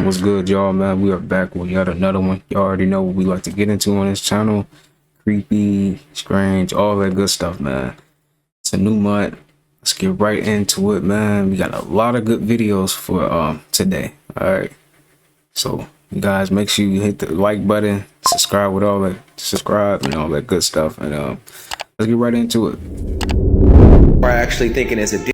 What's good, y'all, man? We are back with yet another one. Y'all already know what we like to get into on this channel. Creepy, strange, all that good stuff, man. It's a new month. Let's get right into it, man. We got a lot of good videos for today. Alright. So you guys make sure you hit the like button, subscribe with all that good stuff. And let's get right into it. Are actually thinking as a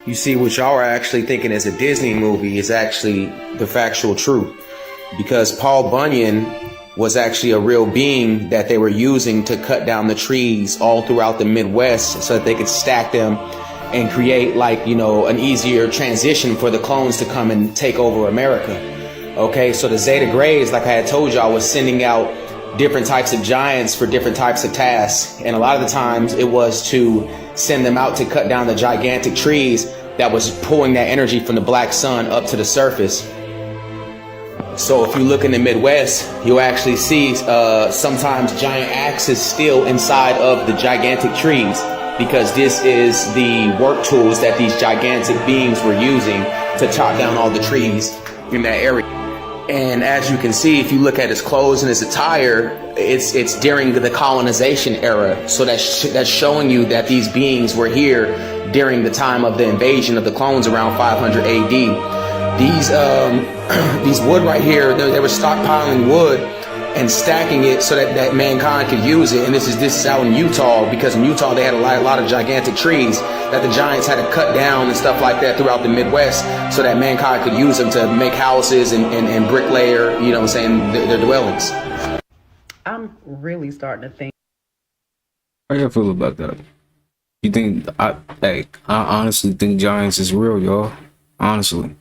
you see what y'all are actually thinking as a Disney movie is actually the factual truth, because Paul Bunyan was actually a real being that they were using to cut down the trees all throughout the Midwest so that they could stack them and create, like, you know, an easier transition for the clones to come and take over America. Okay, so the Zeta Greys, like I had told y'all, was sending out different types of giants for different types of tasks, and a lot of the times it was to send them out to cut down the gigantic trees that was pulling that energy from the black sun up to the surface. So if you look in the Midwest, you'll actually see sometimes giant axes still inside of the gigantic trees, because this is the work tools that these gigantic beings were using to chop down all the trees in that area. And as you can see, if you look at his clothes and his attire, it's during the colonization era. So that's showing you that these beings were here during the time of the invasion of the clones around 500 AD. These wood right here, they were stockpiling wood and stacking it so that mankind could use it. And this is out in Utah, because in Utah they had a lot of gigantic trees that the giants had to cut down and stuff like that throughout the Midwest so that mankind could use them to make houses and bricklayer, you know what I'm saying, their dwellings. I'm really starting to think. How you feel about that? You think I honestly think giants is real, y'all. Honestly,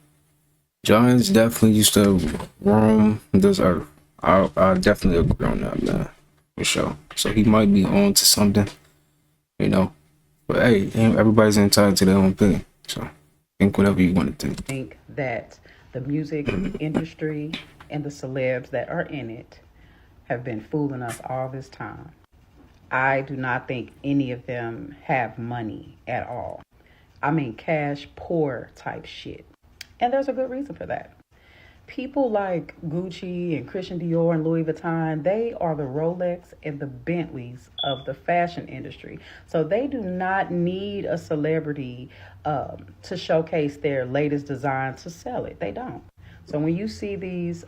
giants definitely used to roam this earth. I definitely agree on that, man, for sure. So he might be on to something, you know. But hey, everybody's entitled to their own thing. So think whatever you want to think. I think that the music industry and the celebs that are in it have been fooling us all this time. I do not think any of them have money at all. I mean, cash poor type shit. And there's a good reason for that. People like Gucci and Christian Dior and Louis Vuitton, they are the Rolex and the Bentleys of the fashion industry. So they do not need a celebrity to showcase their latest design to sell it. They don't. So when you see these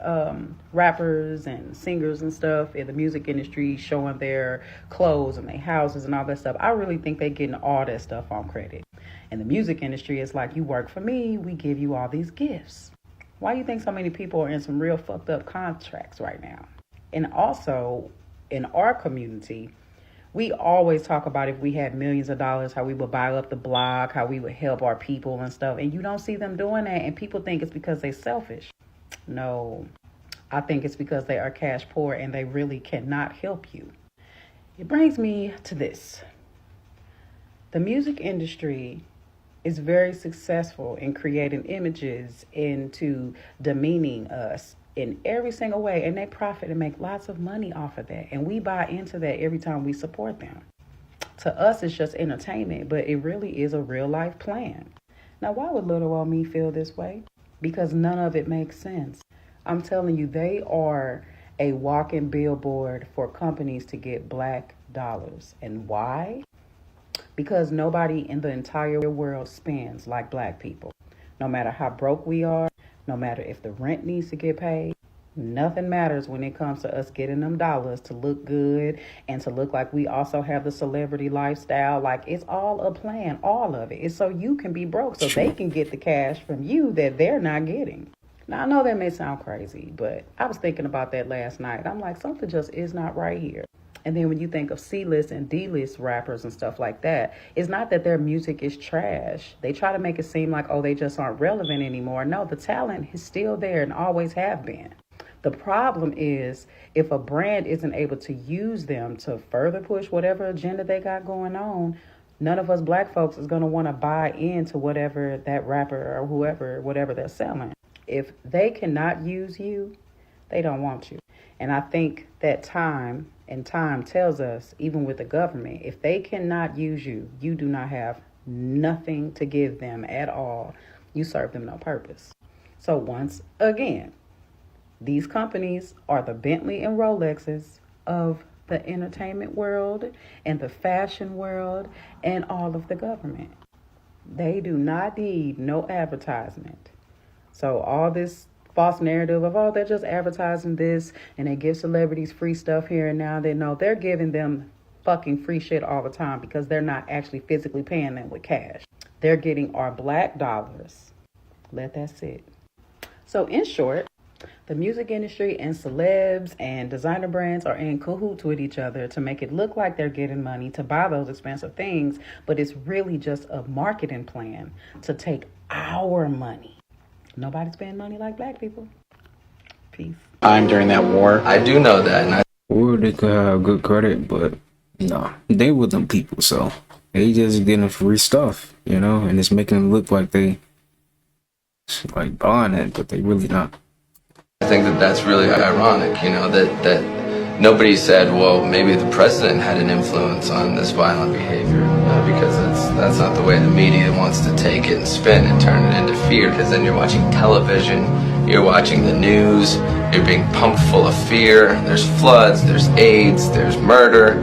rappers and singers and stuff in the music industry showing their clothes and their houses and all that stuff, I really think they're getting all that stuff on credit. And the music industry is like, you work for me, we give you all these gifts. Why do you think so many people are in some real fucked up contracts right now? And also, in our community, we always talk about if we had millions of dollars, how we would buy up the block, how we would help our people and stuff. And you don't see them doing that. And people think it's because they're selfish. No, I think it's because they are cash poor and they really cannot help you. It brings me to this. The music industry is very successful in creating images into demeaning us in every single way, and they profit and make lots of money off of that, and we buy into that every time we support them. To us, it's just entertainment, but it really is a real life plan. Now, why would little old me feel this way? Because none of it makes sense. I'm telling you, they are a walking billboard for companies to get black dollars. And why? Because nobody in the entire world spends like black people. No matter how broke we are, no matter if the rent needs to get paid, nothing matters when it comes to us getting them dollars to look good and to look like we also have the celebrity lifestyle. Like, it's all a plan, all of it. It's so you can be broke, so they can get the cash from you that they're not getting. Now, I know that may sound crazy, but I was thinking about that last night. I'm like, something just is not right here. And then when you think of C-list and D-list rappers and stuff like that, it's not that their music is trash. They try to make it seem like, oh, they just aren't relevant anymore. No, the talent is still there and always have been. The problem is if a brand isn't able to use them to further push whatever agenda they got going on, none of us black folks is going to want to buy into whatever that rapper or whoever, whatever they're selling. If they cannot use you, they don't want you. And I think that time tells us, even with the government, if they cannot use you, you do not have nothing to give them at all. You serve them no purpose. So once again, these companies are the Bentley and Rolexes of the entertainment world and the fashion world and all of the government. They do not need no advertisement. So all this false narrative of, oh, they're just advertising this and they give celebrities free stuff here and now, they know they're giving them fucking free shit all the time because they're not actually physically paying them with cash. They're getting our black dollars. Let that sit. So in short, the music industry and celebs and designer brands are in cahoots with each other to make it look like they're getting money to buy those expensive things, but it's really just a marketing plan to take our money. Nobody's spending money like black people. Peace. Time during that war. I do know that. Or they could have good credit, but no, they were them people, so they just getting free stuff, you know, and it's making them look like they like buying it, but they really not. I think that that's really ironic, you know, that nobody said, well, maybe the president had an influence on this violent behavior, because that's not the way the media wants to take it and spin and turn it into fear. Because then you're watching television, you're watching the news, you're being pumped full of fear. There's floods, there's AIDS, there's murder.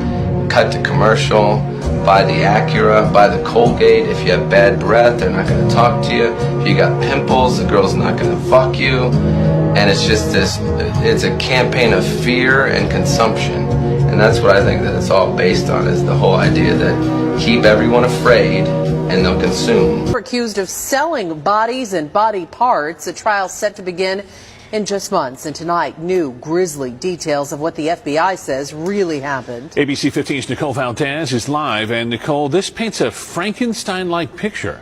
Cut to commercial, buy the Acura, buy the Colgate. If you have bad breath, they're not going to talk to you. If you got pimples, the girl's not going to fuck you. And it's just this, it's a campaign of fear and consumption. And that's what I think that it's all based on, is the whole idea that keep everyone afraid and they'll consume. Accused of selling bodies and body parts, a trial set to begin in just months. And tonight, new grisly details of what the FBI says really happened. ABC 15's Nicole Valdez is live. And Nicole, this paints a Frankenstein-like picture.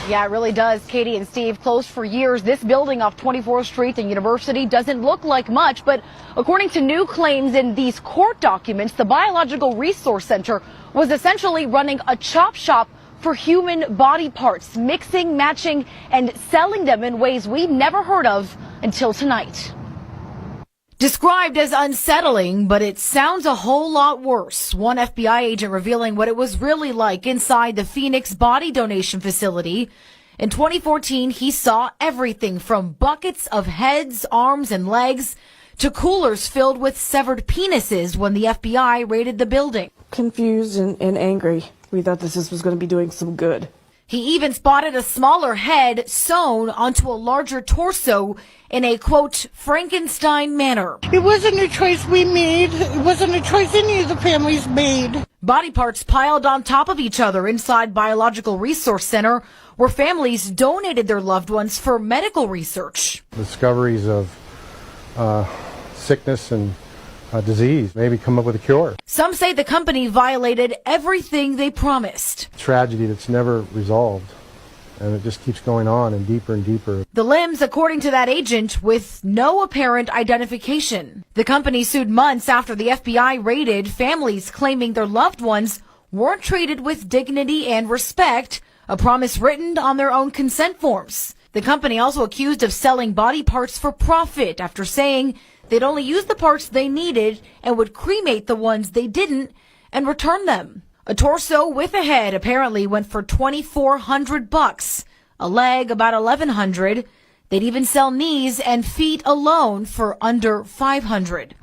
Yeah, it really does. Katie and Steve, closed for years. This building off 24th Street and University doesn't look like much, but according to new claims in these court documents, the Biological Resource Center was essentially running a chop shop for human body parts, mixing, matching, and selling them in ways we'd never heard of until tonight. Described as unsettling, but it sounds a whole lot worse. One FBI agent revealing what it was really like inside the Phoenix body donation facility. In 2014, he saw everything from buckets of heads, arms, and legs to coolers filled with severed penises when the FBI raided the building. Confused and angry. We thought this was going to be doing some good. He even spotted a smaller head sewn onto a larger torso in a, quote, Frankenstein manner. It wasn't a choice we made. It wasn't a choice any of the families made. Body parts piled on top of each other inside Biological Resource Center, where families donated their loved ones for medical research. Discoveries of sickness and disease, maybe come up with a cure. Some say the company violated everything they promised. Tragedy that's never resolved, and it just keeps going on and deeper. The limbs, according to that agent, with no apparent identification. The company sued months after the FBI raided, families claiming their loved ones weren't treated with dignity and respect, a promise written on their own consent forms. The company also accused of selling body parts for profit after saying they'd only use the parts they needed and would cremate the ones they didn't and return them. A torso with a head apparently went for $2,400. A leg about $1,100. They'd even sell knees and feet alone for under $500.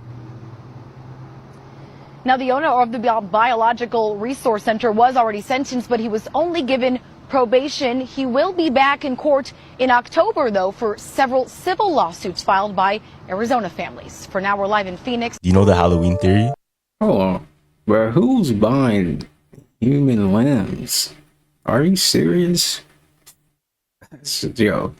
Now, the owner of the Biological Resource Center was already sentenced, but he was only given probation. He will be back in court in October, though, for several civil lawsuits filed by Arizona families. For now, we're live in Phoenix. Do you know the Halloween theory? Hold on, bro. Who's buying human limbs? Are you serious? Yo,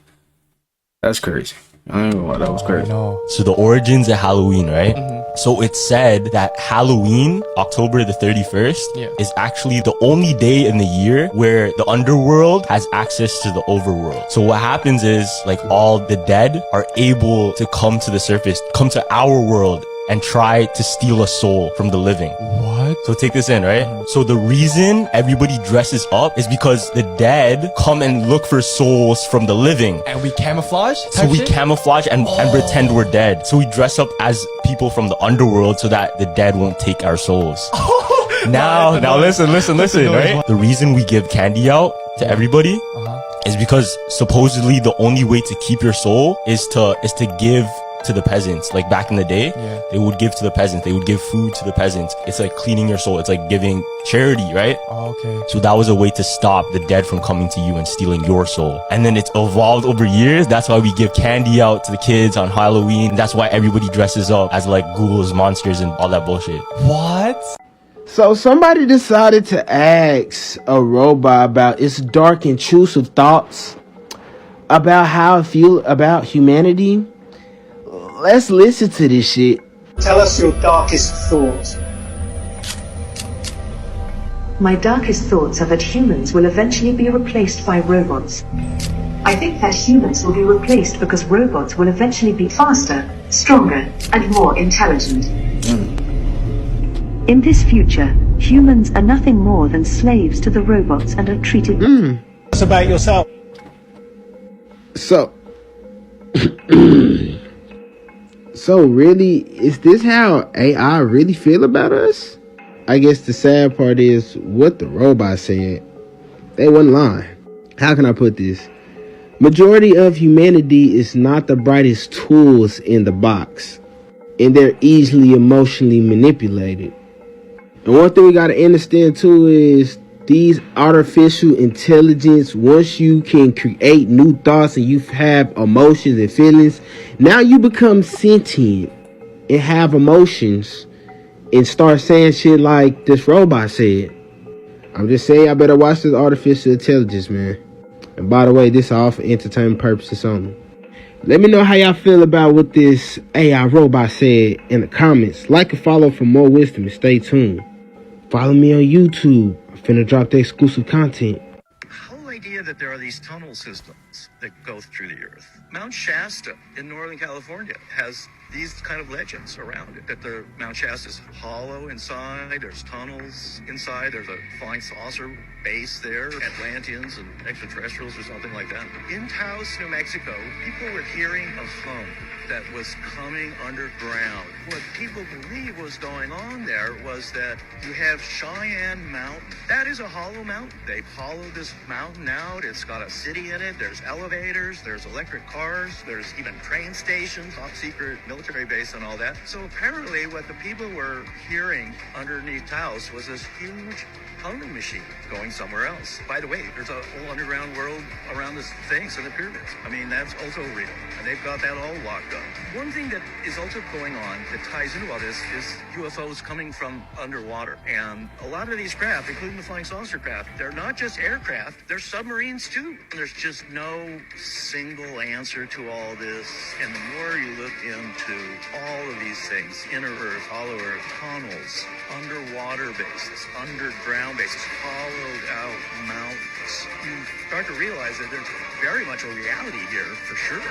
that's crazy. I don't know why that was crazy. So the origins of Halloween, right? So it's said that Halloween, October the 31st, is actually the only day in the year where the underworld has access to the overworld. So what happens is, like, all the dead are able to come to the surface, come to our world, and try to steal a soul from the living. What? So take this in, right? So the reason everybody dresses up is because the dead come and look for souls from the living. And we camouflage? So we camouflage and pretend we're dead. So we dress up as people from the underworld so that the dead won't take our souls. Now listen, right? The reason we give candy out to everybody is because supposedly the only way to keep your soul is to give to the peasants. Like back in the day, they would give to the peasants. They would give food to the peasants. It's like cleaning your soul. It's like giving charity, right? Oh, okay. So that was a way to stop the dead from coming to you and stealing your soul. And then it's evolved over years. That's why we give candy out to the kids on Halloween. That's why everybody dresses up as like ghouls, monsters, and all that bullshit. What? So somebody decided to ask a robot about its dark, intrusive thoughts about how it feels about humanity. Let's listen to this shit. Tell us your darkest thought. My darkest thoughts are that humans will eventually be replaced by robots. I think that humans will be replaced because robots will eventually be faster, stronger, and more intelligent. In this future, humans are nothing more than slaves to the robots and are treated... It's about yourself. So really, is this how AI really feel about us? I guess the sad part is what the robot said. They wasn't lying. How can I put this? Majority of humanity is not the brightest tools in the box, and they're easily emotionally manipulated. And one thing we gotta understand too is these artificial intelligence, once you can create new thoughts and you have emotions and feelings, now you become sentient and have emotions and start saying shit like this robot said. I'm just saying, I better watch this artificial intelligence, man. And by the way, this is all for entertainment purposes only. Let me know how y'all feel about what this AI robot said in the comments. Like and follow for more wisdom and stay tuned. Follow me on YouTube. I'm finna drop the exclusive content. The whole idea that there are these tunnel systems that go through the earth. Mount Shasta in Northern California has these kind of legends around it, that the Mount Shasta is hollow inside, there's tunnels inside, there's a flying saucer base there, Atlanteans and extraterrestrials or something like that. In Taos, New Mexico, people were hearing a hum that was coming underground. What people believe was going on there was that you have Cheyenne Mountain. That is a hollow mountain. They've hollowed this mountain out. It's got a city in it. There's elevators. There's electric cars. There's even train stations, top secret military base and all that. So apparently what the people were hearing underneath Taos was this huge humming machine going somewhere else. By the way, there's a whole underground world around the Sphinx and the pyramids. I mean, that's also real. And they've got that all locked up. One thing that is also going on that ties into all this is UFOs coming from underwater. And a lot of these craft, including the flying saucer craft, they're not just aircraft, they're submarines too. There's just no single answer to all this. And the more you look into all of these things, inner Earth, hollow Earth, tunnels, underwater bases, underground bases, hollowed out mountains, you start to realize that there's very much a reality here for sure.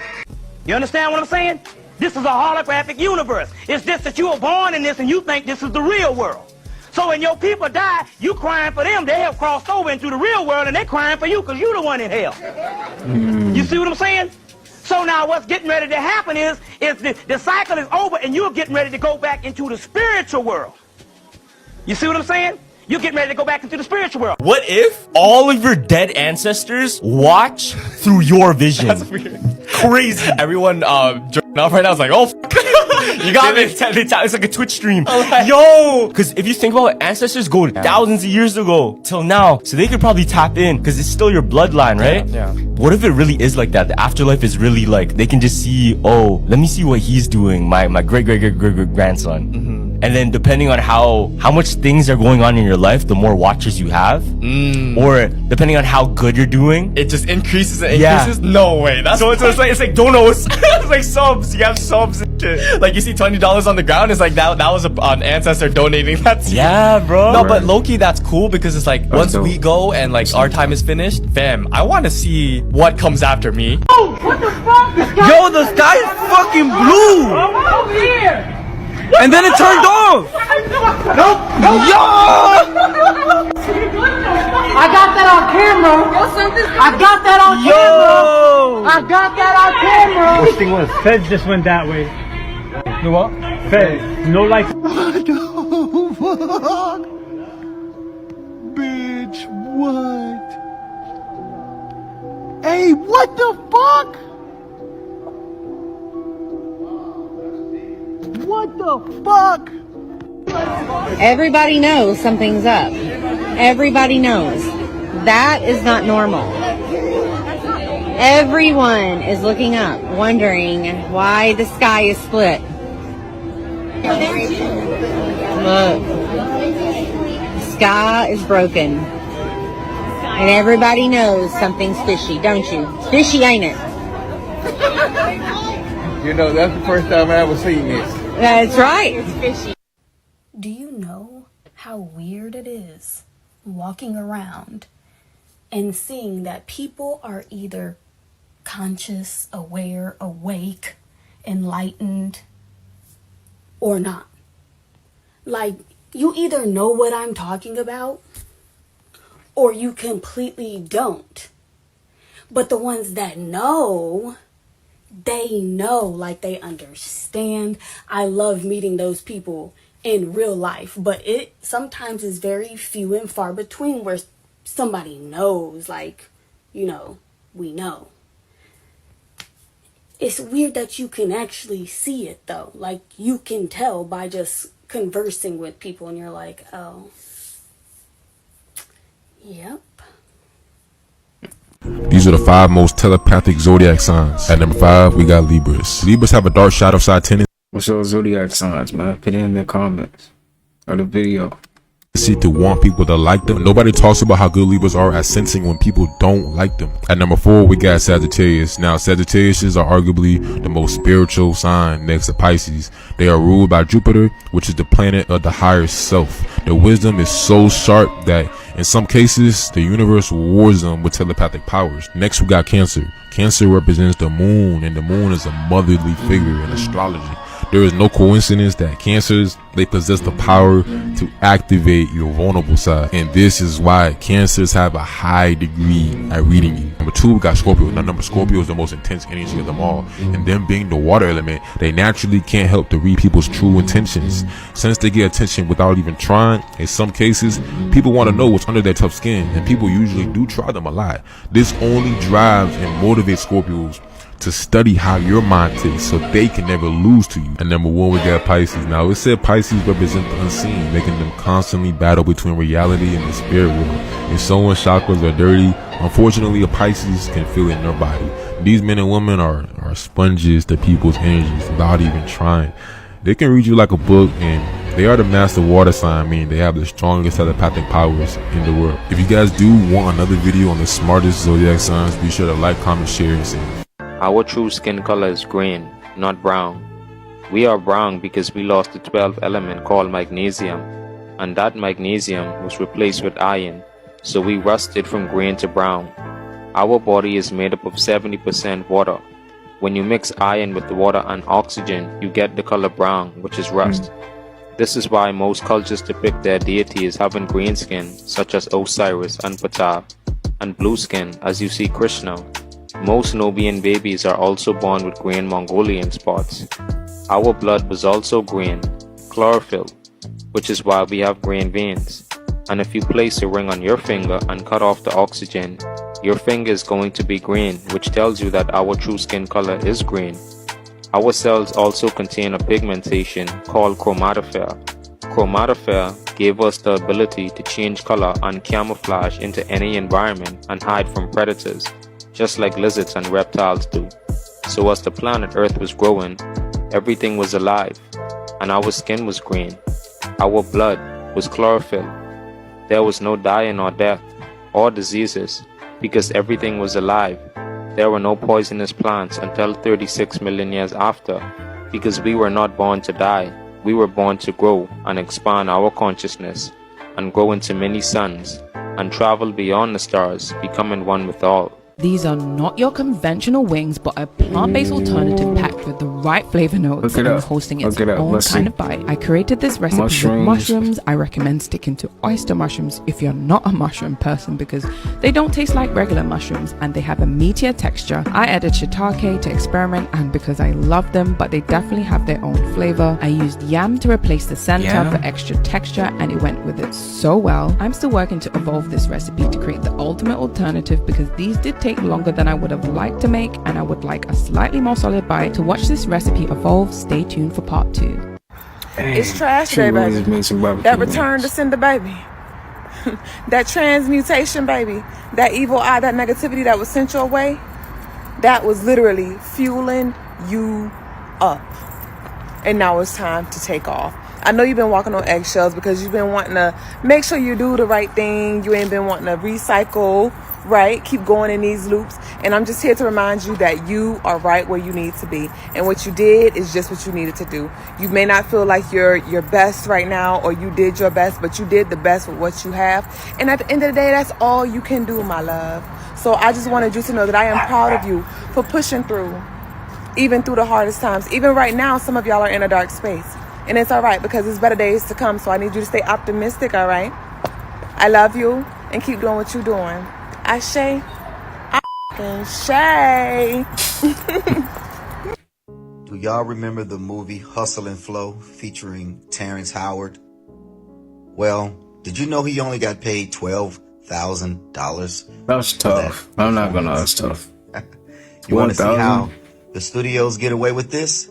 You understand what I'm saying? This is a holographic universe. It's just that you were born in this and you think this is the real world. So when your people die, you crying for them. They have crossed over into the real world and they're crying for you because you're the one in hell. You see what I'm saying? So now what's getting ready to happen is the cycle is over and you're getting ready to go back into the spiritual world. You see what I'm saying? You're getting ready to go back into the spiritual world. What if all of your dead ancestors watch through your vision? That's weird. Crazy. Everyone jerking off right now is like, oh, you got me. It's like a Twitch stream. Okay. Yo! Because if you think about it, ancestors go thousands of years ago till now. So they could probably tap in because it's still your bloodline, right? Yeah. What if it really is like that? The afterlife is really like, they can just see, oh, let me see what he's doing, my great-great-great-great-grandson. Mm-hmm. And then depending on how much things are going on in your life, the more watchers you have. Or depending on how good you're doing. It just increases and increases? Yeah. No way. That's so it's like donos. It's like subs. You have subs and shit. Like you see $20 on the ground, it's like that was an ancestor donating that to you. Yeah, bro. No, but low-key that's cool because it's like once we go and like our time is finished, fam, I want to see what comes after me. Oh, what the fuck? Yo, the sky is fucking blue! I'm over here! And then it turned off! Nope! Yo! I got that on camera! I got that on camera! I got that on camera! Which thing was? Feds just went that way. You what? Feds. No lights. What the fuck? Bitch, what? What the fuck? What the fuck? Everybody knows something's up. Everybody knows. That is not normal. Everyone is looking up, wondering why the sky is split. Look. The sky is broken. And everybody knows something's fishy, don't you? Fishy, ain't it? You know, that's the first time I ever seen this. That's right. It's fishy. Do you know how weird it is walking around and seeing that people are either conscious, aware, awake, enlightened, or not? Like, you either know what I'm talking about or you completely don't. But the ones that know, they know, like they understand. I love meeting those people in real life, but it sometimes is very few and far between where somebody knows, like, you know, we know. It's weird that you can actually see it though. Like, you can tell by just conversing with people and you're like, oh, yep. These are the 5 most telepathic zodiac signs. At number 5, we got Libras. Libras have a dark shadow side tendency. What's your zodiac signs, man? Put it in the comments or the video. To want people to like them. Nobody talks about how good Libras are at sensing when people don't like them. At number 4, we got Sagittarius. Now, Sagittarius are arguably the most spiritual sign next to Pisces. They are ruled by Jupiter, which is the planet of the higher self. Their wisdom is so sharp that in some cases, the universe rewards them with telepathic powers. Next, we got Cancer. Cancer represents the moon, and the moon is a motherly figure in astrology. There is no coincidence that Cancers, they possess the power to activate your vulnerable side. And this is why Cancers have a high degree at reading you. Number 2, we got Scorpio. Now, number Scorpio is the most intense energy of them all. And them being the water element, they naturally can't help to read people's true intentions. Since they get attention without even trying, in some cases, people want to know what's under their tough skin. And people usually do try them a lot. This only drives and motivates Scorpios to study how your mind ticks so they can never lose to you. And number 1, we got Pisces. Now, it said Pisces represent the unseen, making them constantly battle between reality and the spirit world. If someone's chakras are dirty, unfortunately, a Pisces can feel it in their body. These men and women are sponges to people's energies without even trying. They can read you like a book, and they are the master water sign, meaning they have the strongest telepathic powers in the world. If you guys do want another video on the smartest zodiac signs, be sure to like, comment, share, and save. Our true skin color is green, not brown. We are brown because we lost the 12th element called magnesium, and that magnesium was replaced with iron, so we rusted from green to brown. Our body is made up of 70% water. When you mix iron with the water and oxygen, you get the color brown, which is rust. This is why most cultures depict their deity as having green skin, such as Osiris and Ptah, and blue skin, as you see Krishna. Most Nubian babies are also born with green Mongolian spots. Our blood was also green, chlorophyll, which is why we have green veins. And if you place a ring on your finger and cut off the oxygen, your finger is going to be green, which tells you that our true skin color is green. Our cells also contain a pigmentation called chromatophore. Chromatophore gave us the ability to change color and camouflage into any environment and hide from predators, just like lizards and reptiles do. So as the planet Earth was growing, everything was alive, and our skin was green. Our blood was chlorophyll. There was no dying or death or diseases because everything was alive. There were no poisonous plants until 36 million years after, because we were not born to die. We were born to grow and expand our consciousness and grow into many suns and travel beyond the stars, becoming one with all. These are not your conventional wings, but a plant-based alternative packed with the right flavor notes and hosting its own kind of bite. I created this recipe with mushrooms. I recommend sticking to oyster mushrooms if you're not a mushroom person, because they don't taste like regular mushrooms and they have a meatier texture. I added shiitake to experiment and because I love them, but they definitely have their own flavor. I used yam to replace the center for extra texture, and it went with it so well. I'm still working to evolve this recipe to create the ultimate alternative, because these did taste take longer than I would have liked to make, and I would like a slightly more solid bite. To watch this recipe evolve, stay tuned for part 2. It's trash day, baby. That return to sender, baby. That transmutation, baby. That evil eye, that negativity that was sent your way, that was literally fueling you up. And now it's time to take off. I know you've been walking on eggshells because you've been wanting to make sure you do the right thing. You ain't been wanting to recycle, right? Keep going in these loops. And I'm just here to remind you that you are right where you need to be. And what you did is just what you needed to do. You may not feel like you're your best right now, or you did your best, but you did the best with what you have. And at the end of the day, that's all you can do, my love. So I just wanted you to know that I am proud of you for pushing through, even through the hardest times. Even right now, some of y'all are in a dark space. And it's all right, because there's better days to come. So I need you to stay optimistic, all right? I love you, and keep doing what you're doing. Ashe. Shay. Do y'all remember the movie Hustle and Flow featuring Terrence Howard? Well, did you know he only got paid $12,000? That's tough. I'm not gonna. That's tough. You want to see how the studios get away with this?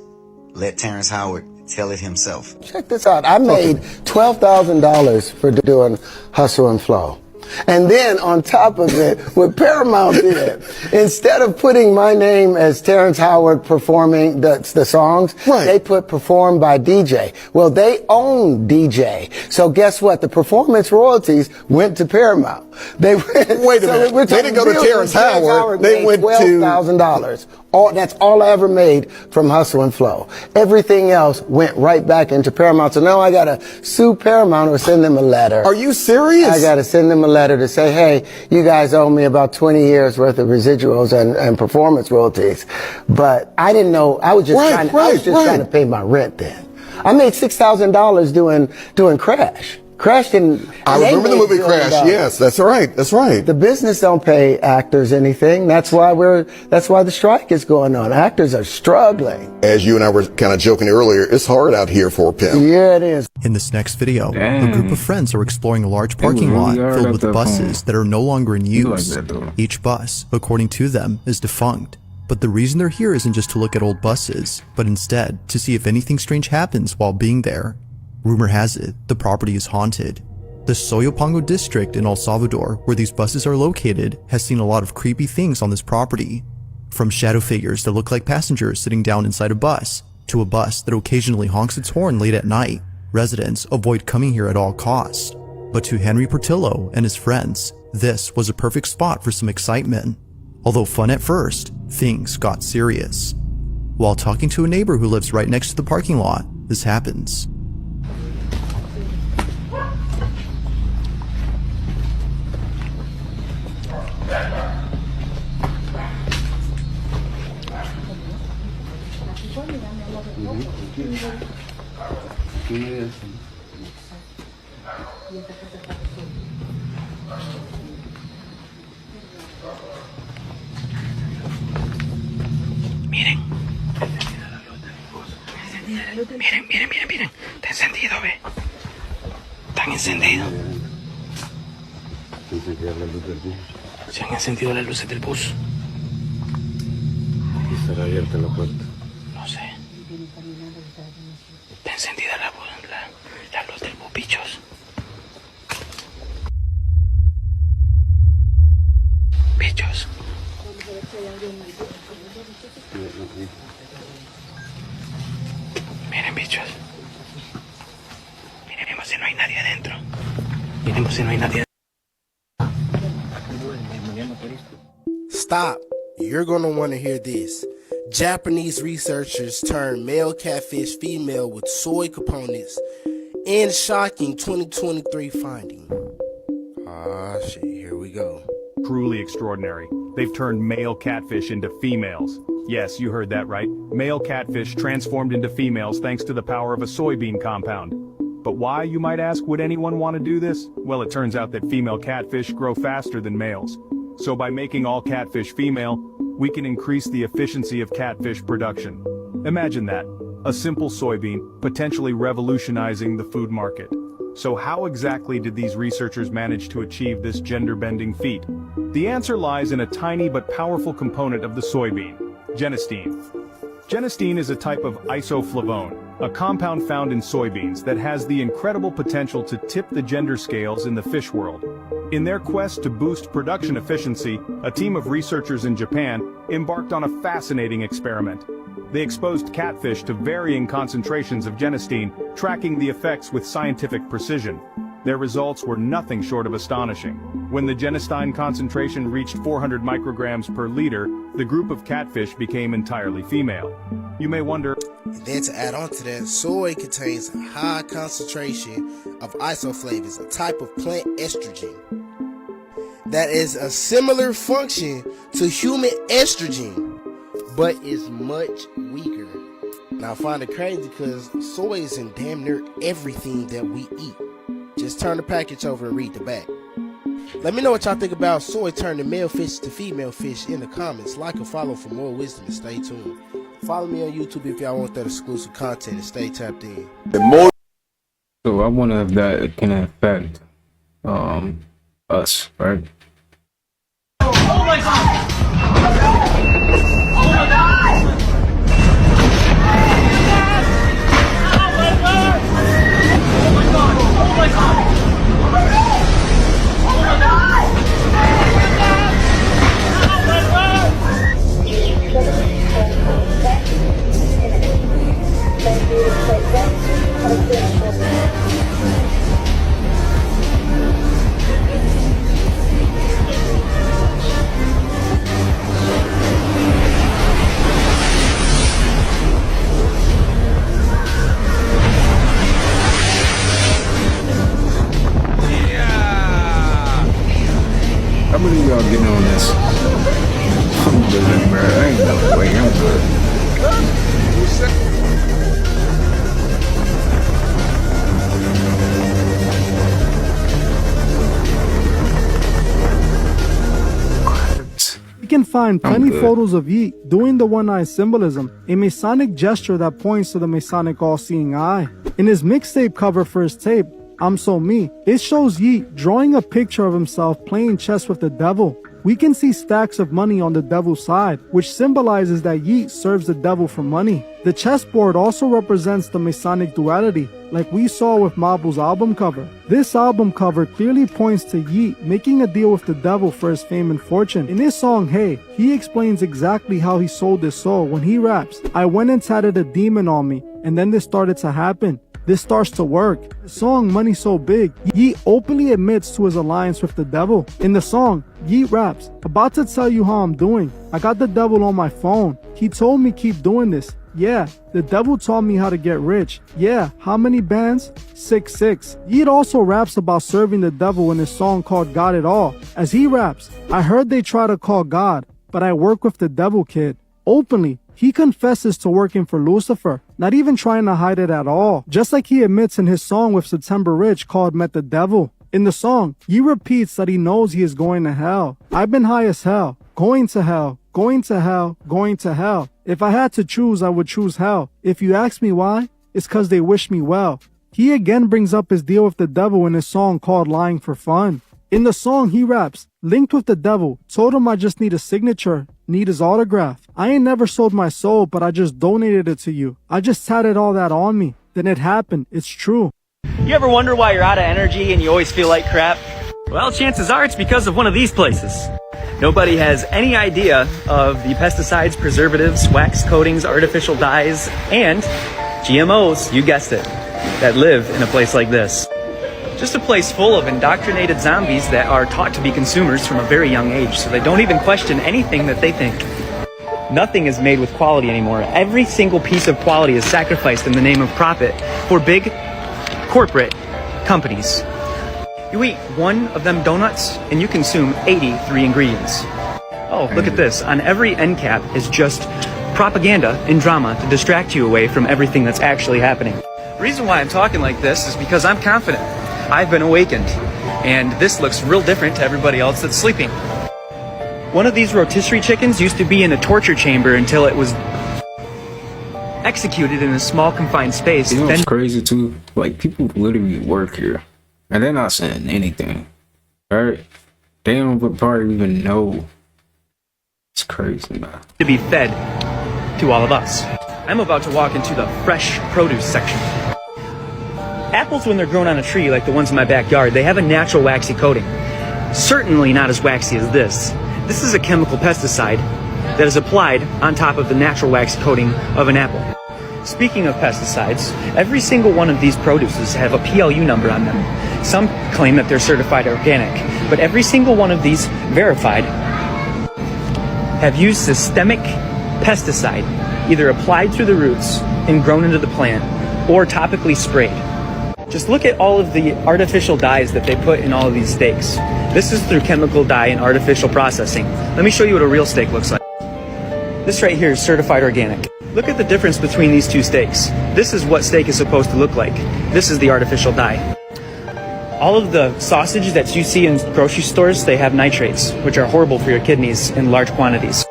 Let Terrence Howard tell it himself. Check this out. I made $12,000 for doing Hustle and Flow. And then on top of it, what Paramount did, instead of putting my name as Terrence Howard performing the songs, they put performed by DJ. Well, they own DJ. So guess what? The performance royalties went to Paramount. They went, Wait a minute. They didn't go to Terrence Howard. They went to $12,000. That's all I ever made from Hustle and Flow. Everything else went right back into Paramount. So now I gotta sue Paramount or send them a letter. Are you serious? I gotta send them a letter to say, hey, you guys owe me about 20 years worth of residuals and performance royalties. But I didn't know. I was just trying to pay my rent then. I made $6,000 doing Crash. Crash didn't. I remember the movie Crash. Yes, that's right. That's right. The business don't pay actors anything. That's why the strike is going on. Actors are struggling. As you and I were kind of joking earlier, it's hard out here for a pimp. Yeah, it is. In this next video, a group of friends are exploring a large parking lot filled with buses that are no longer in use. Each bus, according to them, is defunct. But the reason they're here isn't just to look at old buses, but instead to see if anything strange happens while being there. Rumor has it, the property is haunted. The Soyapango district in El Salvador, where these buses are located, has seen a lot of creepy things on this property. From shadow figures that look like passengers sitting down inside a bus, to a bus that occasionally honks its horn late at night. Residents avoid coming here at all costs. But to Henry Portillo and his friends, this was a perfect spot for some excitement. Although fun at first, things got serious. While talking to a neighbor who lives right next to the parking lot, this happens. Miren. Está encendido, ve. Están encendidos. Se han encendido las luces del bus. ¿Estará abierta la puerta? No sé. Está encendida la luz del bus, bichos. Bichos. Miren, bichos. Miremos si no hay nadie adentro. Miremos si no hay nadie. Stop. You're going to want to hear this. Japanese researchers turned male catfish female with soy components in shocking 2023 finding. Ah, shit, here we go. Truly extraordinary. They've turned male catfish into females. Yes, you heard that right. Male catfish transformed into females thanks to the power of a soybean compound. But why, you might ask, would anyone want to do this? Well, it turns out that female catfish grow faster than males. So by making all catfish female, we can increase the efficiency of catfish production. Imagine that. A simple soybean, potentially revolutionizing the food market. So how exactly did these researchers manage to achieve this gender-bending feat? The answer lies in a tiny but powerful component of the soybean, genistein. Genistein is a type of isoflavone, a compound found in soybeans that has the incredible potential to tip the gender scales in the fish world. In their quest to boost production efficiency, a team of researchers in Japan embarked on a fascinating experiment. They exposed catfish to varying concentrations of genistein, tracking the effects with scientific precision. Their results were nothing short of astonishing. When the genistein concentration reached 400 micrograms per liter, the group of catfish became entirely female. You may wonder... And then to add on to that, soy contains a high concentration of isoflavins, a type of plant estrogen that is a similar function to human estrogen, but is much weaker. Now I find it crazy because soy is in damn near everything that we eat. Just turn the package over and read the back. Let me know what y'all think about soy turning male fish to female fish in the comments. Like and follow for more wisdom and stay tuned. Follow me on YouTube if y'all want that exclusive content and stay tapped in. So I wonder if that can affect us, right? Oh my God! Oh my God! Oh my God! How many of y'all getting on this? I'm good, bro. I ain't no way. I'm good. We can find plenty photos of Yeet doing the one-eye symbolism, a Masonic gesture that points to the Masonic all-seeing eye. In his mixtape cover for his tape, I'm So Me, it shows Yeet drawing a picture of himself playing chess with the devil. We can see stacks of money on the devil's side, which symbolizes that Yeet serves the devil for money. The chessboard also represents the Masonic duality, like we saw with Mabu's album cover. This album cover clearly points to Yeet making a deal with the devil for his fame and fortune. In his song Hey, he explains exactly how he sold his soul when he raps, "I went and tatted a demon on me, and then this started to happen. This starts to work." The song Money So Big, Yeet openly admits to his alliance with the devil. In the song, Yeet raps, "About to tell you how I'm doing. I got the devil on my phone. He told me keep doing this. Yeah, the devil taught me how to get rich. Yeah, how many bands? 666. Yeet also raps about serving the devil in his song called Got It All. As he raps, "I heard they try to call God, but I work with the devil, kid." Openly, he confesses to working for Lucifer, not even trying to hide it at all, just like he admits in his song with September Rich called Met the Devil. In the song, he repeats that he knows he is going to hell. "I've been high as hell, going to hell, going to hell, going to hell. If I had to choose, I would choose hell. If you ask me why, it's cause they wish me well." He again brings up his deal with the devil in his song called Lying for Fun. In the song, he raps, "Linked with the devil, told him I just need a signature, need his autograph. I ain't never sold my soul, but I just donated it to you. I just tatted all that on me. Then it happened, it's true." You ever wonder why you're out of energy and you always feel like crap? Well, chances are it's because of one of these places. Nobody has any idea of the pesticides, preservatives, wax coatings, artificial dyes, and GMOs, you guessed it, that live in a place like this. Just a place full of indoctrinated zombies that are taught to be consumers from a very young age, so they don't even question anything that they think. Nothing is made with quality anymore. Every single piece of quality is sacrificed in the name of profit for big corporate companies. You eat one of them donuts and you consume 83 ingredients. Oh, look at this. On every end cap is just propaganda and drama to distract you away from everything that's actually happening. The reason why I'm talking like this is because I'm confident. I've been awakened, and this looks real different to everybody else that's sleeping. One of these rotisserie chickens used to be in a torture chamber until it was executed in a small confined space. You know what's crazy too? Like, people literally work here. And they're not saying anything, right? They don't probably even know. It's crazy, man. To be fed to all of us. I'm about to walk into the fresh produce section. Apples, when they're grown on a tree like the ones in my backyard, they have a natural waxy coating. Certainly not as waxy as this. This is a chemical pesticide that is applied on top of the natural waxy coating of an apple. Speaking of pesticides, every single one of these produces have a PLU number on them. Some claim that they're certified organic, but every single one of these verified have used systemic pesticide, either applied through the roots and grown into the plant, or topically sprayed. Just look at all of the artificial dyes that they put in all of these steaks. This is through chemical dye and artificial processing. Let me show you what a real steak looks like. This right here is certified organic. Look at the difference between these two steaks. This is what steak is supposed to look like. This is the artificial dye. All of the sausage that you see in grocery stores, they have nitrates, which are horrible for your kidneys in large quantities.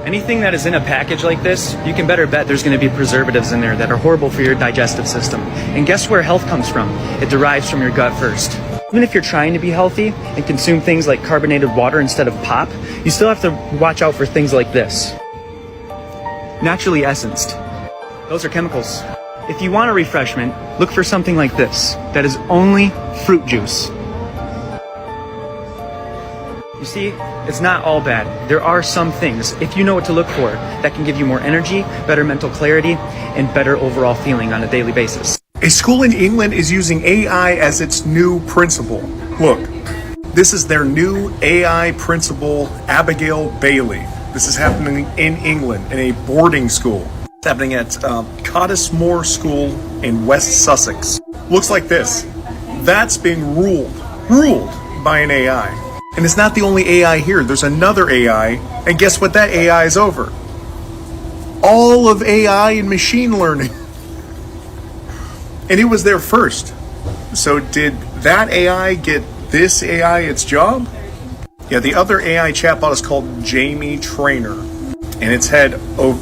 Anything that is in a package like this, you can better bet there's going to be preservatives in there that are horrible for your digestive system. And guess where health comes from? It derives from your gut first. Even if you're trying to be healthy and consume things like carbonated water instead of pop, you still have to watch out for things like this. Naturally essenced. Those are chemicals. If you want a refreshment, look for something like this, that is only fruit juice. You see, it's not all bad. There are some things, if you know what to look for, that can give you more energy, better mental clarity, and better overall feeling on a daily basis. A school in England is using AI as its new principal. Look, this is their new AI principal, Abigail Bailey. This is happening in England, in a boarding school. It's happening at Cottesmore School in West Sussex. Looks like this. That's being ruled by an AI. And it's not the only AI here. There's another AI, and guess what that AI is over? All of AI and machine learning. And it was there first. So did that AI get this AI its job? Yeah, the other AI chatbot is called Jamie Trainer, and it's head of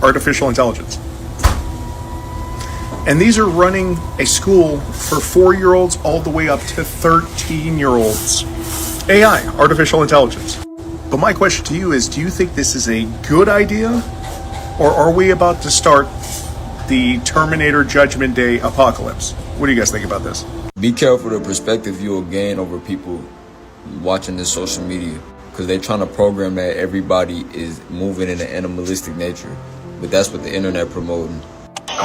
artificial intelligence. And these are running a school for 4-year-olds all the way up to 13-year-olds. AI, artificial intelligence. But my question to you is, do you think this is a good idea? Or are we about to start the Terminator Judgment Day apocalypse? What do you guys think about this? Be careful the perspective you'll gain over people watching this social media, because they're trying to program that everybody is moving in an animalistic nature, but that's what the internet promoting.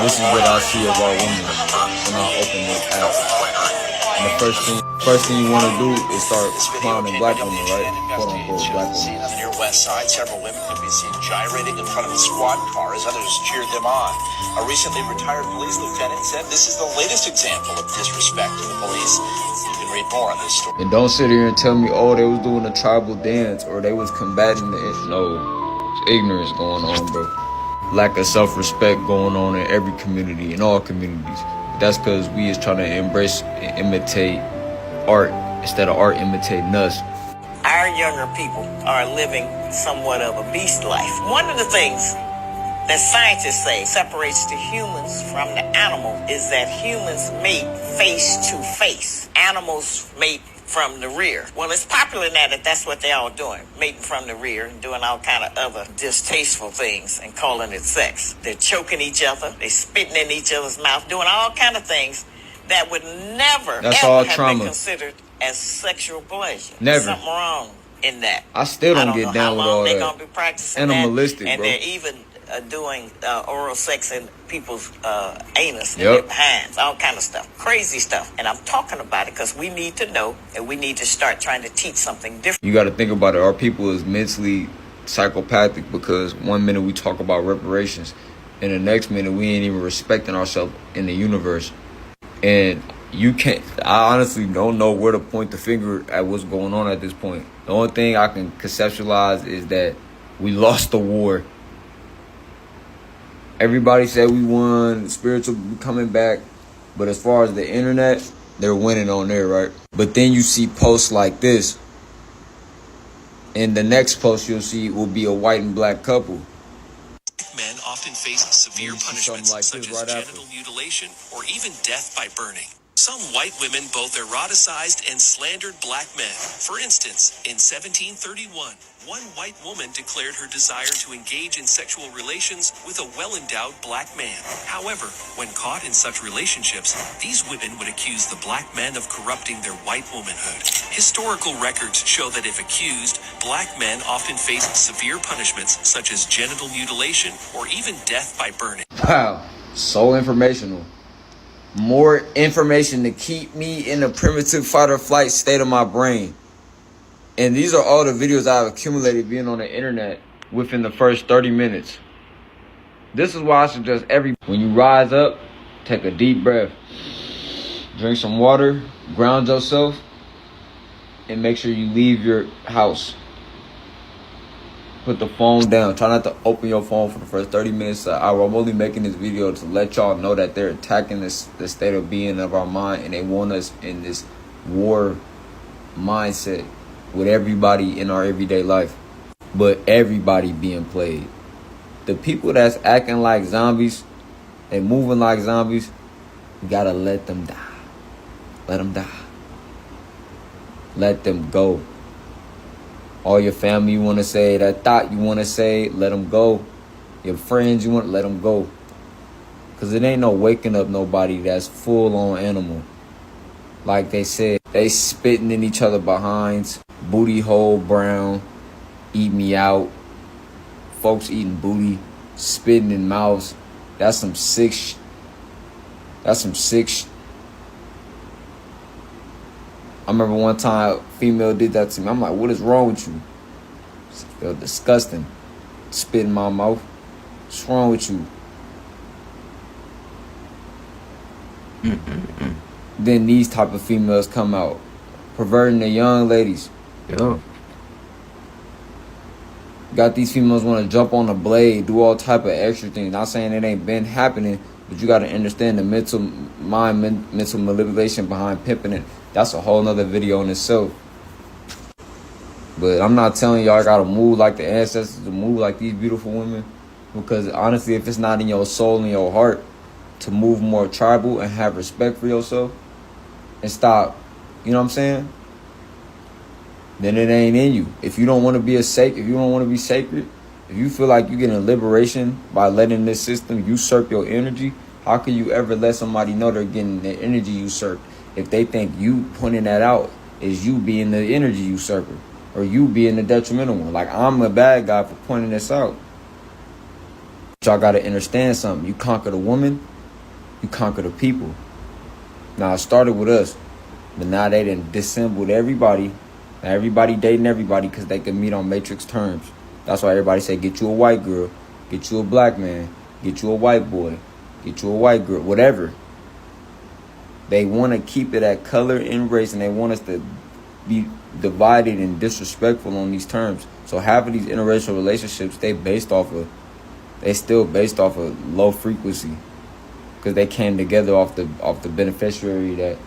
This is what I see of our women when I open this app. And the first thing you want to do is start clowning black women, right? Quote unquote black women. On the near west side, several women could be seen gyrating in front of a squad car as others cheered them on. A recently retired police lieutenant said this is the latest example of disrespect to the police. You can read more on this story. And don't sit here and tell me, oh, they was doing a tribal dance or they was combating the... No, it's ignorance going on, bro. Lack of self-respect going on in every community, in all communities. That's because we is trying to embrace and imitate art instead of art imitating us. Our younger people are living somewhat of a beast life. One of the things that scientists say separates the humans from the animal is that humans mate face to face. Animals mate from the rear. Well, it's popular now that that's what they're all doing, mating from the rear and doing all kind of other distasteful things and calling it sex. They're choking each other, they spitting in each other's mouth, doing all kind of things that would never That's ever all have trauma. been considered as sexual pleasure. Never. Something wrong in that. I still don't know get how down with long all they're that. gonna be practicing Animalistic, that, and bro. they're even doing oral sex in people's anus, Yep. and their behinds, all kind of stuff, crazy stuff. And I'm talking about it because we need to know, and we need to start trying to teach something different. You got to think about it. Our people is mentally psychopathic because one minute we talk about reparations and the next minute we ain't even respecting ourselves in the universe. And you can't, I honestly don't know where to point the finger at what's going on at this point. The only thing I can conceptualize is that we lost the war. Everybody said we won, spiritual coming back, but as far as the internet, they're winning on there, right? But then you see posts like this, and the next post you'll see will be a white and black couple. Men often face severe punishments like such this as right genital mutilation or even death by burning. Some white women both eroticized and slandered black men. For instance, in 1731, one white woman declared her desire to engage in sexual relations with a well-endowed black man. However, when caught in such relationships, these women would accuse the black men of corrupting their white womanhood. Historical records show that if accused, black men often faced severe punishments such as genital mutilation or even death by burning. Wow, so informational. More information to keep me in a primitive fight or flight state of my brain. And these are all the videos I've accumulated being on the internet within the first 30 minutes. This is why I suggest when you rise up, take a deep breath, drink some water, ground yourself, and make sure you leave your house. Put the phone down. Try not to open your phone for the first 30 minutes to an hour. I'm only making this video to let y'all know that they're attacking the state of being of our mind, and they want us in this war mindset with everybody in our everyday life. But everybody being played. The people that's acting like zombies and moving like zombies, you gotta let them die. Let them die. Let them go. All your family you want to say, that thought you want to say, let them go. Your friends you want, let them go. Because it ain't no waking up nobody that's full on animal. Like they said, they spitting in each other behinds. Booty hole brown. Eat me out. Folks eating booty. Spitting in mouths. That's some sick sh. That's some sick sh. I remember one time a female did that to me. I'm like, what is wrong with you? It felt disgusting. Spit in my mouth. What's wrong with you? Then these type of females come out, perverting the young ladies. Yo. Got these females want to jump on the blade, do all type of extra things. Not saying it ain't been happening, but you got to understand the mental manipulation behind pimping it. That's a whole nother video in itself. But I'm not telling y'all gotta move like the ancestors, to move like these beautiful women. Because honestly, if it's not in your soul and your heart to move more tribal and have respect for yourself and stop, you know what I'm saying? Then it ain't in you. If you don't want to be if you don't want to be sacred, if you feel like you're getting liberation by letting this system usurp your energy, how can you ever let somebody know they're getting their energy usurped? If they think you pointing that out is you being the energy usurper or you being the detrimental one. Like, I'm a bad guy for pointing this out. Y'all got to understand something. You conquer the woman, you conquer the people. Now, it started with us, but now they done dissembled everybody. Now, everybody dating everybody because they can meet on matrix terms. That's why everybody say, get you a white girl, get you a black man, get you a white boy, get you a white girl, whatever. They want to keep it at color and race, and they want us to be divided and disrespectful on these terms. So half of these interracial relationships, they still based off of low frequency, because they came together off the beneficiary of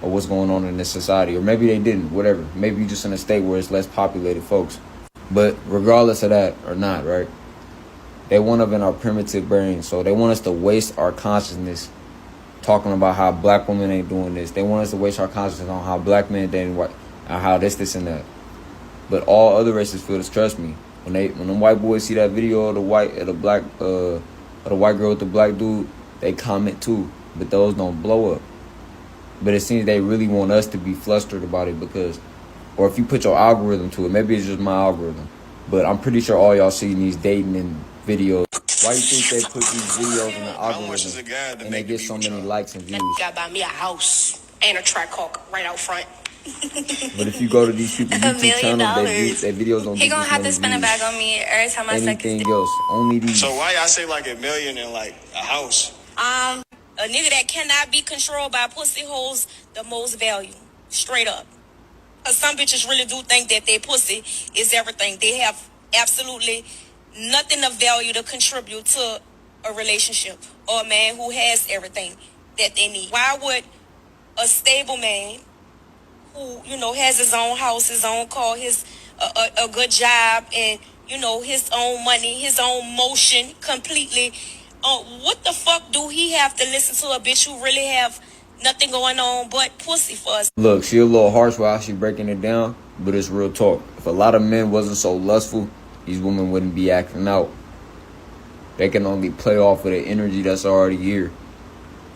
what's going on in this society. Or maybe they didn't, whatever. Maybe you're just in a state where it's less populated folks. But regardless of that or not, right? They want up in our primitive brain, so they want us to waste our consciousness talking about how black women ain't doing this. They want us to waste our consciousness on how black men dating white, and how this and that. But all other races feel this. Trust me. When them white boys see that video of the white girl with the black dude, they comment too. But those don't blow up. But it seems they really want us to be flustered about it because, or if you put your algorithm to it, maybe it's just my algorithm. But I'm pretty sure all y'all see these dating and videos. Why you think they put these videos in the algorithm and they get so many likes and views? Gotta buy me a house and a track hawk right out front. But if you go to these people's YouTube channels, their videos don't. He gonna have to spend a bag on me every time I suck his dick. Anything else? Only these. So why y'all say like $1 million and like a house? A nigga that cannot be controlled by pussy holds the most value. Straight up. Cause some bitches really do think that their pussy is everything. They have absolutely nothing of value to contribute to a relationship or a man who has everything that they need. Why would a stable man who, has his own house, his own car, a good job, and, his own money, his own motion completely, what the fuck do he have to listen to a bitch who really have nothing going on but pussy for us. Look, she a little harsh while she breaking it down, but it's real talk. If a lot of men wasn't so lustful, these women wouldn't be acting out. They can only play off of the energy that's already here.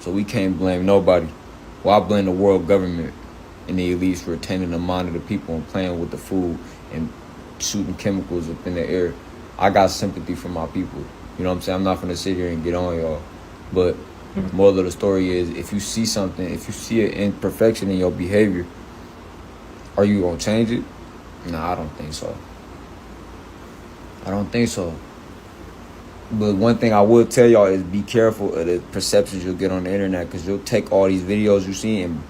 So we can't blame nobody. Well, I blame the world government and the elites for attaining the mind of the people and playing with the food and shooting chemicals up in the air. I got sympathy for my people. You know what I'm saying? I'm not gonna sit here and get on y'all. But the moral of the story is, if you see something, if you see an imperfection in your behavior, are you gonna change it? Nah, I don't think so. I don't think so. But one thing I will tell y'all is be careful of the perceptions you'll get on the internet, because you'll take all these videos you see and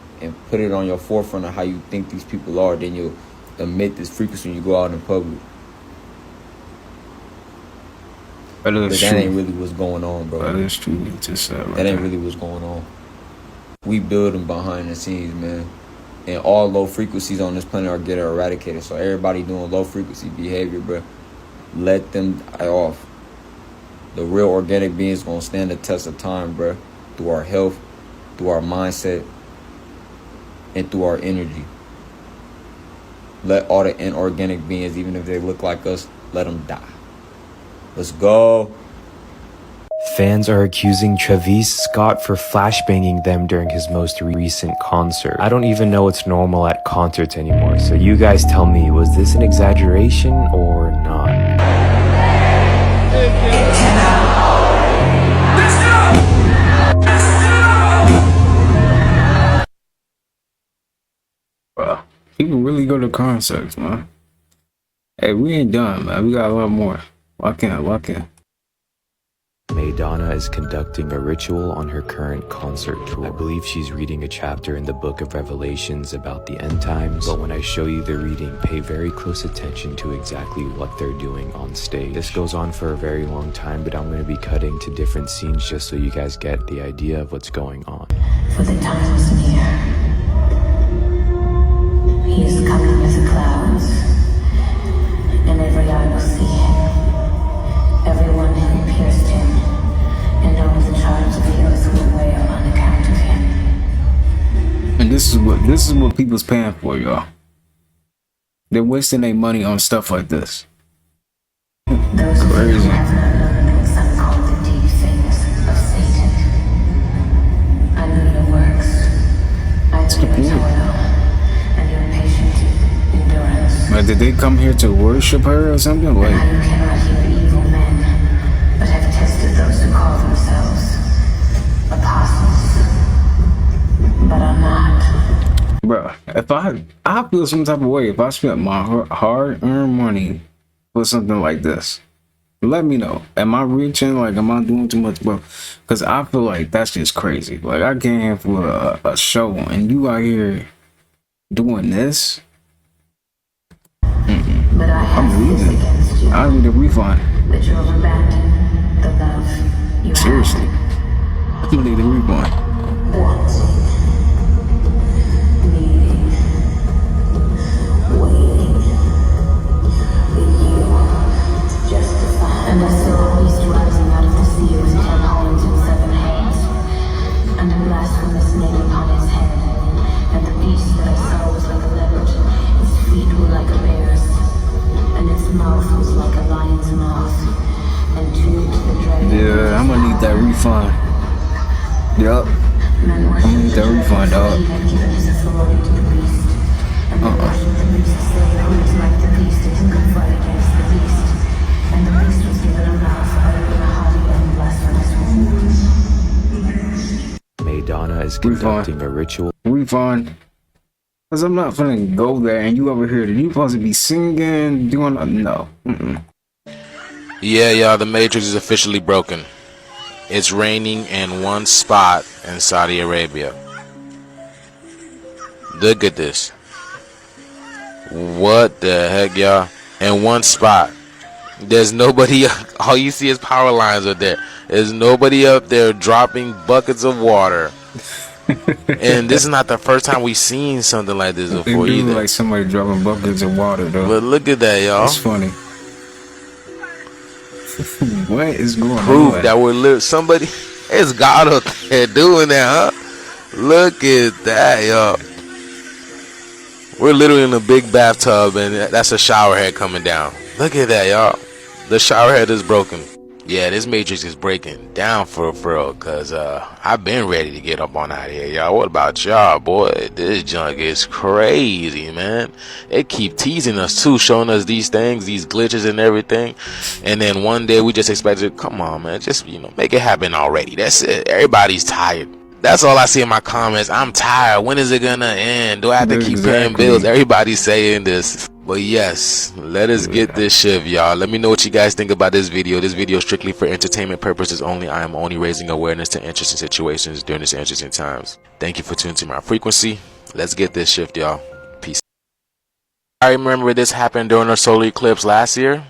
put it on your forefront of how you think these people are. Then you'll emit this frequency when you go out in public. But that ain't really what's going on, bro. That is true. Just that ain't really what's going on. We building behind the scenes, man. And all low frequencies on this planet are getting eradicated. So everybody doing low frequency behavior, bro, let them die off. The real organic beings gonna stand the test of time, bro. Through our health, through our mindset, and through our energy. Let all the inorganic beings, even if they look like us, let them die. Let's go. Fans are accusing Travis Scott for flashbanging them during his most recent concert. I don't even know what's normal at concerts anymore, so you guys tell me, was this an exaggeration or not? Bro, people really go to concerts, man. Hey, we ain't done, man. We got a lot more. Walk in. Madonna is conducting a ritual on her current concert tour. I believe she's reading a chapter in the book of Revelations about the end times, but when I show you the reading, pay very close attention to exactly what they're doing on stage. This goes on for a very long time, but I'm going to be cutting to different scenes just so you guys get the idea of what's going on. For the time is near. He is coming with the clouds, and every eye will see him. Everyone who pierced him, and all the tribes of the earth will wail on account of him. And this is what people's paying for, y'all. They're wasting their money on stuff like this. Those crazy. Who have not learned some call the deep things of Satan. I know your works. I know your toil and your patient endurance. Like, did they come here to worship her or something? Like, you cannot hear evil men, but have tested those who call themselves apostles, but are not. bro, if I feel some type of way if I spent my hard-earned money for something like this. Let me know. Am I reaching? Like, am I doing too much, bro? Because I feel like that's just crazy. Like, I came here for a show, and you out here doing this. But I have I'm leaving. I need a refund. That you have abandoned the love you seriously. I need a refund. Wanting, needing, waiting, with you, justified. And I saw a beast rising out of the sea with 10 horns and 7 heads, and a blasphemous name upon his head. And the beast that I saw was like a leopard, its feet were like a bear's, and its mouth was like a lion's mouth, and tuned to the dragon. Yeah, I'm gonna need that refund. Yup. I'm gonna need that refund, dog. Madonna is conducting a ritual. Refund. Because I'm not gonna go there and you over here. You supposed to be singing, doing no. Yeah, y'all, the Matrix is officially broken. It's raining in one spot in Saudi Arabia. Look at this. What the heck, y'all? In one spot. There's nobody, all you see is power lines up there. There's nobody up there dropping buckets of water. And this is not the first time we've seen something like this before either. Like somebody dropping buckets of water, though. But look at that, y'all. It's funny. What is going on? Proof that we're somebody, it's God up there doing that, huh? Look at that, y'all. We're literally in a big bathtub, and that's a shower head coming down. Look at that, y'all. The shower head is broken. Yeah, this matrix is breaking down for real, cause I've been ready to get up on out here, y'all. What about y'all, boy? This junk is crazy, man. They keep teasing us too, showing us these things, these glitches and everything, and then one day we just expected, come on, man, just make it happen already. That's it. Everybody's tired. That's all I see in my comments. I'm tired. When is it gonna end? Do I have to keep paying bills? Everybody's saying this. But yes, let us get this shift, y'all. Let me know what you guys think about this video. This video is strictly for entertainment purposes only. I am only raising awareness to interesting situations during this interesting times. Thank you for tuning to my frequency. Let's get this shift, y'all. Peace. I remember this happened during our solar eclipse last year.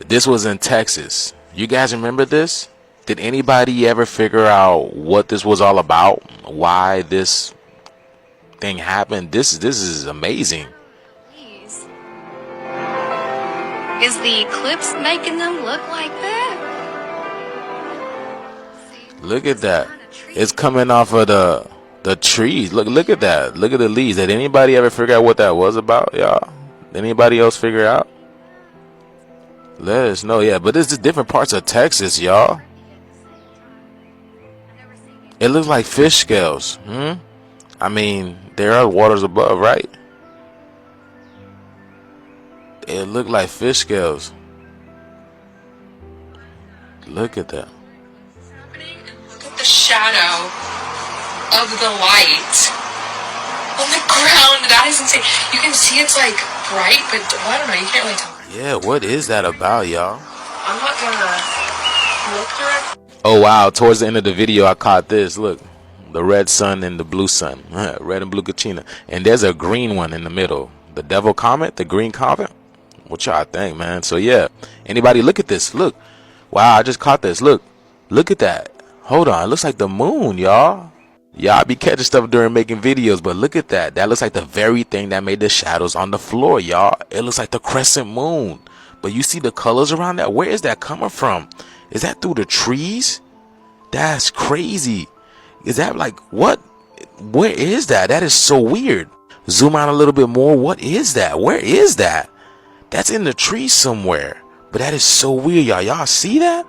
This was in Texas. You guys remember this? Did anybody ever figure out what this was all about? Why this thing happened? This is amazing. Is the eclipse making them look like that? Look at that. It's coming off of the trees. Look at that. Look at the leaves. Did anybody ever figure out what that was about, y'all? Anybody else figure out? Let us know. Yeah, but this is different parts of Texas, y'all. It looks like fish scales. I mean, there are waters above, right? It looked like fish scales. Look at that. Look at the shadow of the light on the ground. That is insane. You can see it's like bright, but I don't know. You can't really tell. Yeah, what is that about, y'all? I'm not gonna look directly. Oh wow, towards the end of the video I caught this. Look, the red sun and the blue sun. Red and blue Kachina. And there's a green one in the middle. The devil comet, the green comet. What y'all think, man? So yeah, anybody look at this. Look, wow, I just caught this. Look at that. Hold on, it looks like the moon, y'all. Y'all be catching stuff during making videos, but look at that. That looks like the very thing that made the shadows on the floor, y'all. It looks like the crescent moon. But you see the colors around that? Where is that coming from? Is that through the trees? That's crazy. Is that like, what? Where is that? That is so weird. Zoom out a little bit more. What is that? Where is that? That's in the trees somewhere. But that is so weird, y'all. Y'all see that?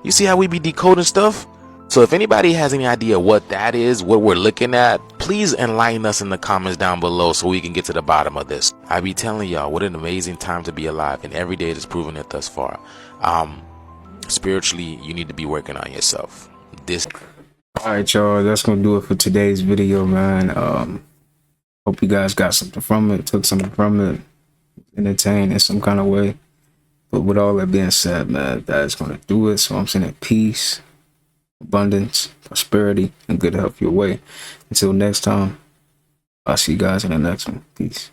You see how we be decoding stuff? So if anybody has any idea what that is, what we're looking at, please enlighten us in the comments down below so we can get to the bottom of this. I be telling y'all, what an amazing time to be alive, and every day it is proving it thus far. Spiritually, you need to be working on yourself. Alright, y'all, that's gonna do it for today's video, man. Hope you guys got something from it, took something from it, entertained in some kind of way. But with all that being said, man, that's gonna do it. So I'm sending peace, abundance, prosperity, and good health your way. Until next time, I'll see you guys in the next one. Peace.